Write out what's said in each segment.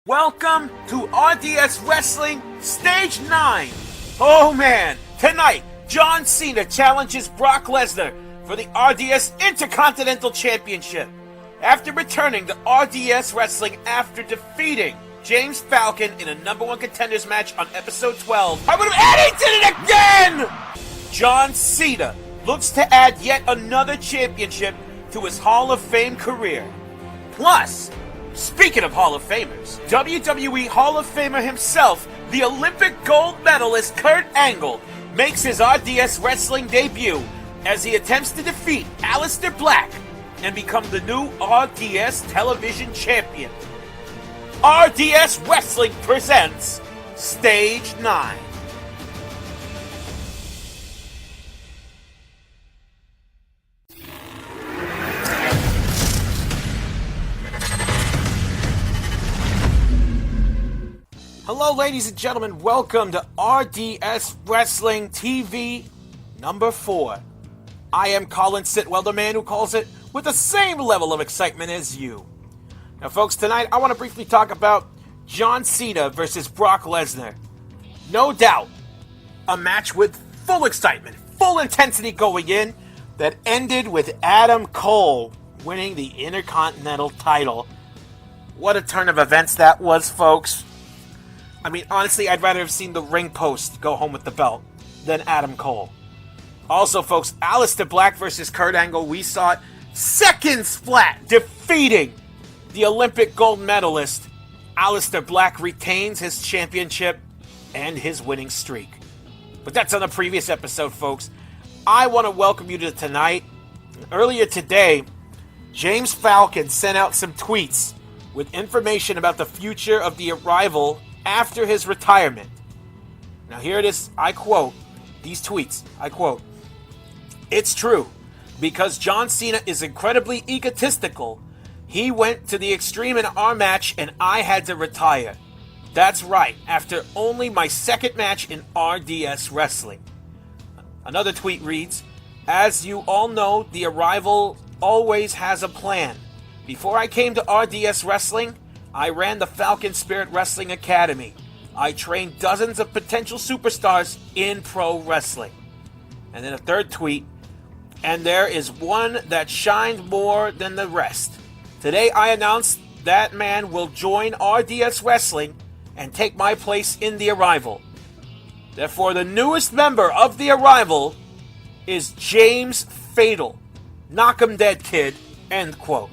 Welcome to RDS Wrestling Stage 9. Oh man, tonight, John Cena challenges Brock Lesnar for the RDS Intercontinental Championship. After returning to RDS Wrestling after defeating James Falcon in a number 1 contenders match on episode 12, I would have edited it again! John Cena looks to add yet another championship to his Hall of Fame career. Plus, speaking of Hall of Famers, WWE Hall of Famer himself, the Olympic gold medalist Kurt Angle, makes his RDS Wrestling debut as he attempts to defeat Aleister Black and become the new RDS Television Champion. RDS Wrestling presents Stage 9. Hello, ladies and gentlemen. Welcome to RDS Wrestling TV number 4. I am Colin Sitwell, the man who calls it with the same level of excitement as you. Now, folks, tonight I want to briefly talk about John Cena versus Brock Lesnar. No doubt, a match with full excitement, full intensity going in that ended with Adam Cole winning the Intercontinental title. What a turn of events that was, folks. I mean, honestly, I'd rather have seen the ring post go home with the belt than Adam Cole. Also, folks, Aleister Black versus Kurt Angle, we saw it seconds flat, defeating the Olympic gold medalist. Aleister Black retains his championship and his winning streak. But that's on the previous episode, folks. I want to welcome you to tonight. Earlier today, James Falcon sent out some tweets with information about the future of the Arrival after his retirement. Now here it is, I quote, these tweets, I quote, "It's true, because John Cena is incredibly egotistical. He went to the extreme in our match and I had to retire. That's right, after only my second match in RDS Wrestling." Another tweet reads, "As you all know, the Arrival always has a plan. Before I came to RDS Wrestling, I ran the Falcon Spirit Wrestling Academy. I trained dozens of potential superstars in pro wrestling." And then a third tweet, "And there is one that shined more than the rest. Today I announced that man will join RDS Wrestling and take my place in the Arrival. Therefore, the newest member of the Arrival is James Fatal. Knock 'em dead, kid." End quote.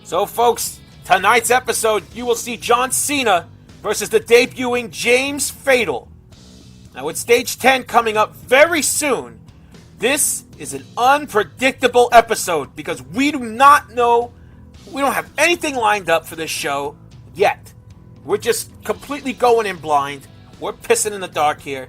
So, folks, tonight's episode, you will see John Cena versus the debuting James Fatal. Now, with Stage 10 coming up very soon, this is an unpredictable episode because we do not know, we don't have anything lined up for this show yet. We're just completely going in blind. We're pissing in the dark here.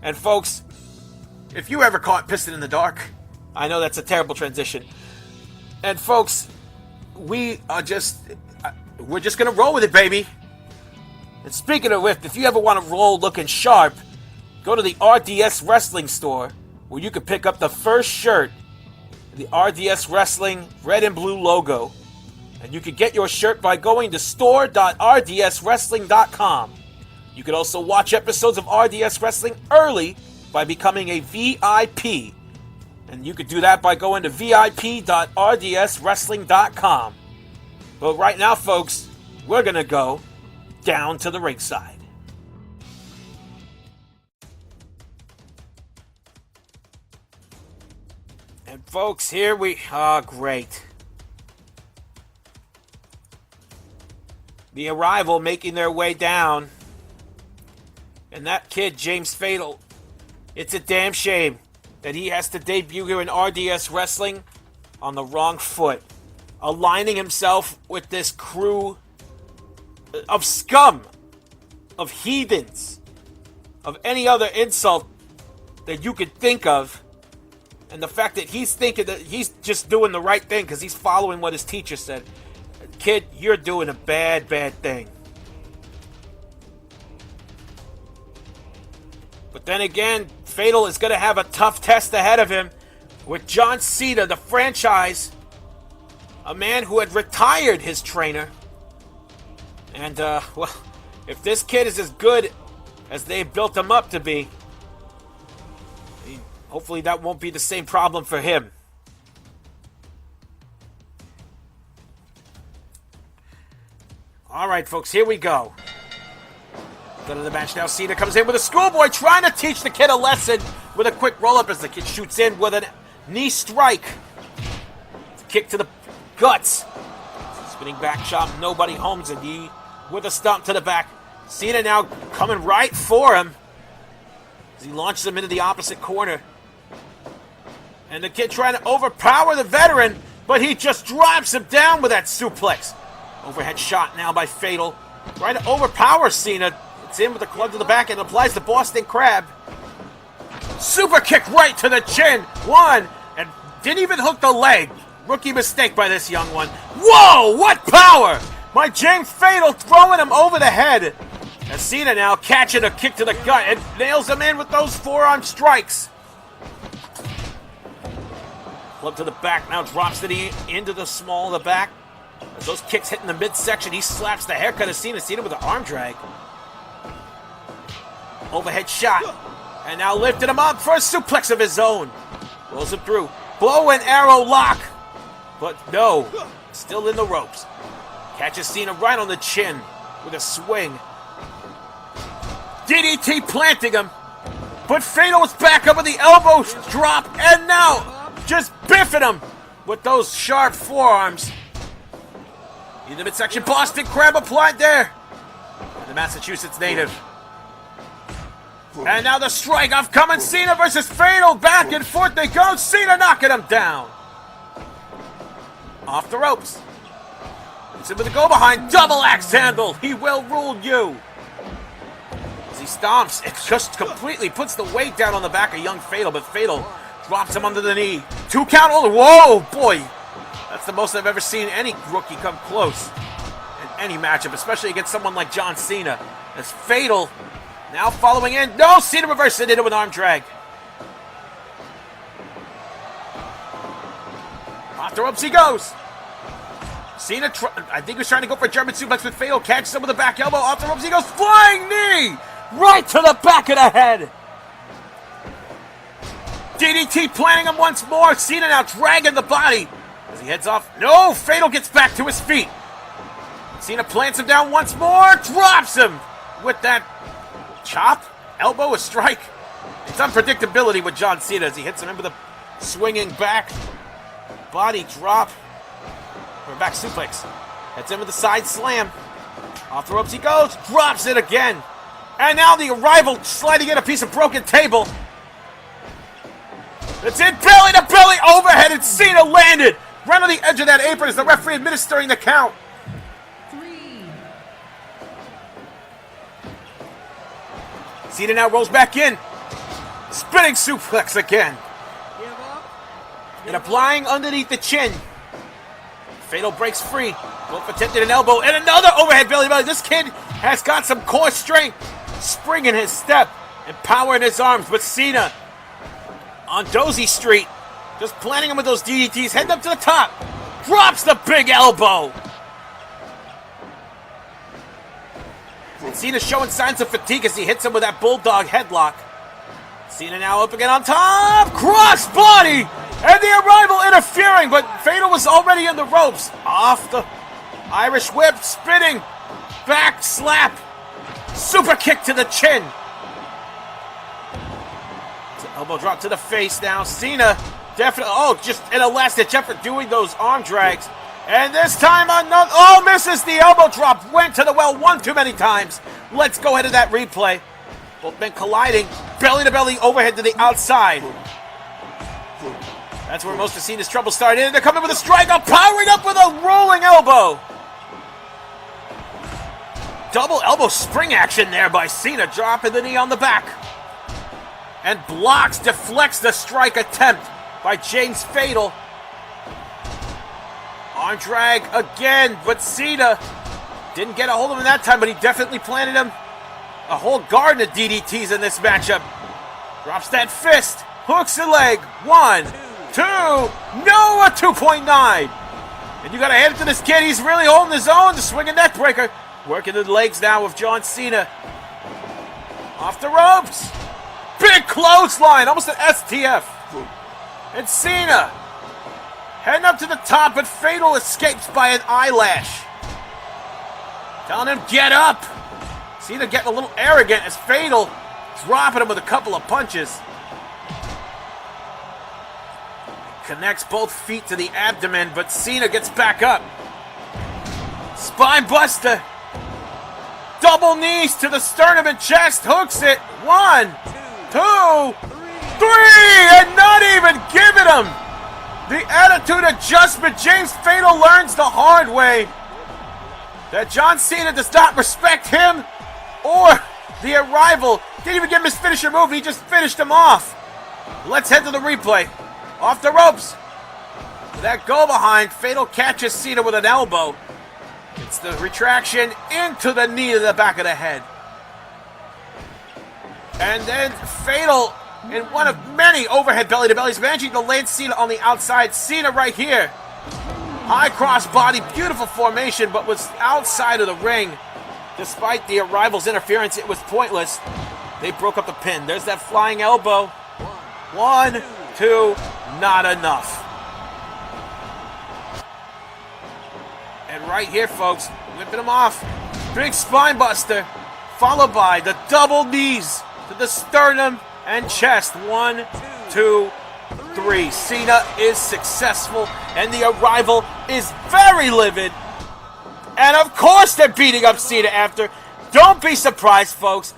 And folks, if you ever caught pissing in the dark, I know that's a terrible transition. And folks, we're just gonna roll with it, baby. And speaking of which, if you ever want to roll looking sharp, go to the RDS Wrestling store, where you can pick up the first shirt, the RDS Wrestling red and blue logo. And you can get your shirt by going to store.rdswrestling.com. You can also watch episodes of RDS Wrestling early by becoming a VIP. And you could do that by going to vip.rdswrestling.com. But right now, folks, we're going to go down to the ringside. And folks, here we are. Great. The Arrival making their way down. And that kid, James Fatal, it's a damn shame that he has to debut here in RDS Wrestling on the wrong foot, aligning himself with this crew of scum, of heathens, of any other insult that you could think of. And the fact that he's thinking that he's just doing the right thing because he's following what his teacher said. Kid, you're doing a bad, bad thing. But then again, Fatal is going to have a tough test ahead of him with John Cena, the franchise, a man who had retired his trainer And, well, if this kid is as good as they built him up to be, hopefully that won't be the same problem for him. All right, folks, here we go. Go to the match now. Cena comes in with a schoolboy trying to teach the kid a lesson with a quick roll-up as the kid shoots in with a knee strike. Kick to the guts. Spinning back chop. Nobody homes a knee with a stomp to the back. Cena now coming right for him as he launches him into the opposite corner. And the kid trying to overpower the veteran, but he just drops him down with that suplex. Overhead shot now by Fatal. Trying to overpower Cena. It's in with a club to the back and applies the Boston Crab. Super kick right to the chin. One. And didn't even hook the leg. Rookie mistake by this young one. Whoa! What power! By James Fatal throwing him over the head. And Cena now catching a kick to the gut and nails him in with those forearm strikes. Club to the back now drops the knee into the small of the back. As those kicks hit in the midsection, he slaps the haircut of Cena. Cena with an arm drag. Overhead shot. And now lifted him up for a suplex of his own. Rolls him through. Bow and arrow lock. But no. Still in the ropes. Catches Cena right on the chin with a swing. DDT planting him. But Fatal was back up with the elbow drop. And now just biffing him with those sharp forearms. In the midsection, Boston Crab applied there. And the Massachusetts native. And now the strike off coming. Cena versus Fatal. Back and forth they go. Cena knocking him down. Off the ropes. It's in with a go behind. Double axe handle. He will rule you. As he stomps, it just completely puts the weight down on the back of young Fatal. But Fatal drops him under the knee. 2 count. Whoa, boy. That's the most I've ever seen any rookie come close in any matchup, especially against someone like John Cena. As Fatal now following in. No, Cena reversed it into an arm drag. Off the ropes he goes. Cena, I think he was trying to go for a German suplex with Fatal. Catches him with a back elbow. Off the ropes he goes. Flying knee. Right to the back of the head. DDT planting him once more. Cena now dragging the body. As he heads off. No, Fatal gets back to his feet. Cena plants him down once more. Drops him with that chop. Elbow, a strike. It's unpredictability with John Cena as he hits him in with a swinging back. Body drop. Or back suplex. Hits him with a side slam. Off the ropes he goes. Drops it again. And now the arrival sliding in a piece of broken table. It's in belly to belly overhead and Cena landed. Right on the edge of that apron as the referee administering the count. 3. Cena now rolls back in. Spinning suplex again. And applying underneath the chin. Fatal breaks free. Both attempted an elbow and another overhead belly to belly. This kid has got some core strength. Spring in his step and power in his arms. But Cena on Dozy Street. Just planting him with those DDTs, heading up to the top. Drops the big elbow. And Cena showing signs of fatigue as he hits him with that bulldog headlock. Cena now up again on top. Cross body. And the arrival interfering, but Fatal was already in the ropes. Off the Irish whip, spinning. Back slap. Super kick to the chin. Elbow drop to the face now. Cena definitely, just in a last-ditch effort doing those arm drags. And this time, misses the elbow drop. Went to the well one too many times. Let's go ahead to that replay. Both men colliding. Belly to belly, overhead to the outside. That's where most of Cena's trouble started. And they're coming with a strike up, powering up with a rolling elbow. Double elbow spring action there by Cena, dropping the knee on the back. And blocks, deflects the strike attempt by James Fatal. Arm drag again, but Cena didn't get a hold of him that time, but he definitely planted him a whole garden of DDTs in this matchup. Drops that fist, hooks the leg. 1, 2, no, a 2.9. And you gotta hand it to this kid, he's really holding his own, the swinging neck breaker. Working the legs now with John Cena. Off the ropes. Big clothesline, almost an STF. And Cena heading up to the top, but Fatal escapes by an eyelash. Telling him, get up. Cena getting a little arrogant as Fatal dropping him with a couple of punches. Connects both feet to the abdomen, but Cena gets back up. Spine buster. Double knees to the sternum and chest. Hooks it. 1, 2, 3, and not even giving him the attitude adjustment. James Fatal learns the hard way that John Cena does not respect him or the Arrival. Didn't even give him his finisher move. He just finished him off. Let's head to the replay. Off the ropes. That go behind. Fatal catches Cena with an elbow. It's the retraction into the knee to the back of the head. And then Fatal, in one of many overhead belly-to-bellies, managing to land Cena on the outside. Cena right here. High cross body, beautiful formation, but was outside of the ring. Despite the Arrival's interference, it was pointless. They broke up the pin. There's that flying elbow. 1, 2, not enough. And right here, folks, whipping him off. Big spine buster, followed by the double knees to the sternum and chest. 1, 2, 3. Cena is successful, and the Arrival is very livid. And of course they're beating up Cena after. Don't be surprised, folks.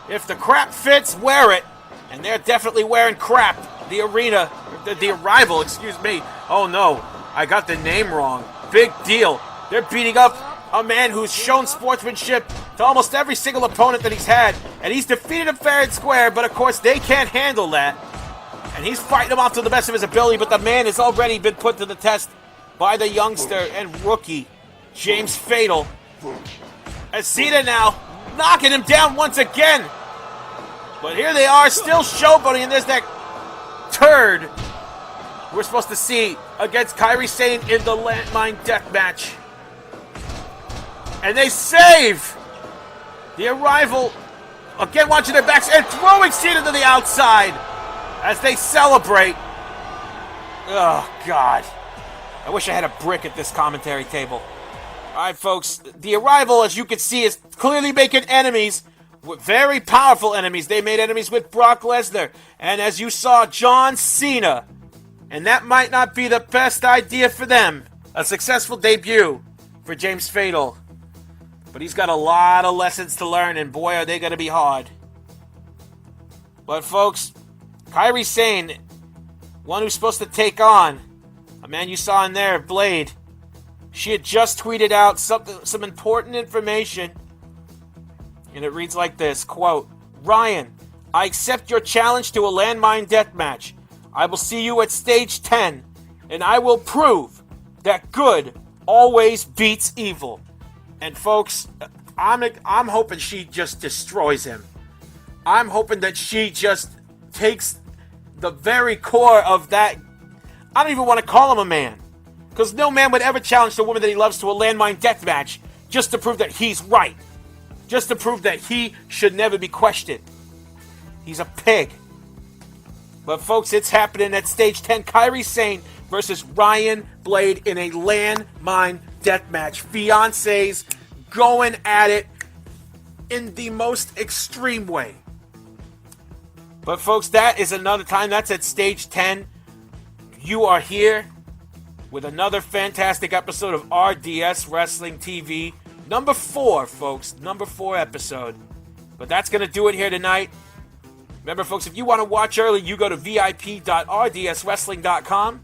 If the crap fits, wear it. And they're definitely wearing crap. The Arrival, excuse me. Oh no, I got the name wrong. Big deal. They're beating up a man who's shown sportsmanship to almost every single opponent that he's had. And he's defeated him fair and square, but of course they can't handle that. And he's fighting him off to the best of his ability, but the man has already been put to the test by the youngster and rookie, James Fatal. As Cena now knocking him down once again. But here they are, still showboating, and there's that turd we're supposed to see against Kairi Sane in the landmine death match. And they save the Arrival. Again, watching their backs and throwing Cena to the outside as they celebrate. Oh, God. I wish I had a brick at this commentary table. All right, folks. The Arrival, as you can see, is clearly making enemies. Very powerful enemies. They made enemies with Brock Lesnar. And as you saw, John Cena. And that might not be the best idea for them. A successful debut for James Fatal. But he's got a lot of lessons to learn, and boy, are they going to be hard. But folks, Kairi Sane, one who's supposed to take on a man you saw in there, Blade. She had just tweeted out some important information. And it reads like this, quote, Ryan, I accept your challenge to a landmine death match. I will see you at stage 10, and I will prove that good always beats evil. And folks, I'm hoping she just destroys him. I'm hoping that she just takes the very core of that. I don't even want to call him a man. Because no man would ever challenge the woman that he loves to a landmine death match just to prove that he's right. Just to prove that he should never be questioned. He's a pig. But folks, it's happening at stage 10. Kairi Sane versus Ryan Blade in a landmine death match. Fiancés going at it in the most extreme way. But folks, that is another time. That's at stage 10. You are here with another fantastic episode of RDS Wrestling TV. Number 4, folks. Number 4 episode. But that's going to do it here tonight. Remember, folks, if you want to watch early, you go to vip.rdswrestling.com.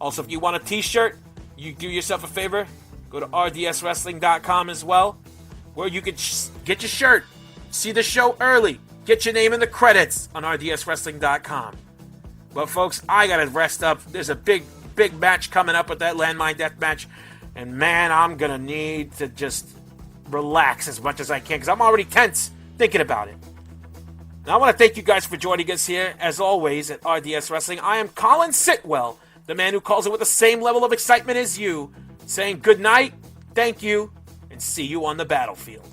Also, if you want a t-shirt, you do yourself a favor. Go to rdswrestling.com as well, where you can get your shirt, see the show early, get your name in the credits on rdswrestling.com. But, folks, I got to rest up. There's a big match coming up with that landmine death match. And, man, I'm going to need to just relax as much as I can because I'm already tense thinking about it. Now, I want to thank you guys for joining us here, as always, at RDS Wrestling. I am Colin Sitwell, the man who calls it with the same level of excitement as you, saying good night, thank you, and see you on the battlefield.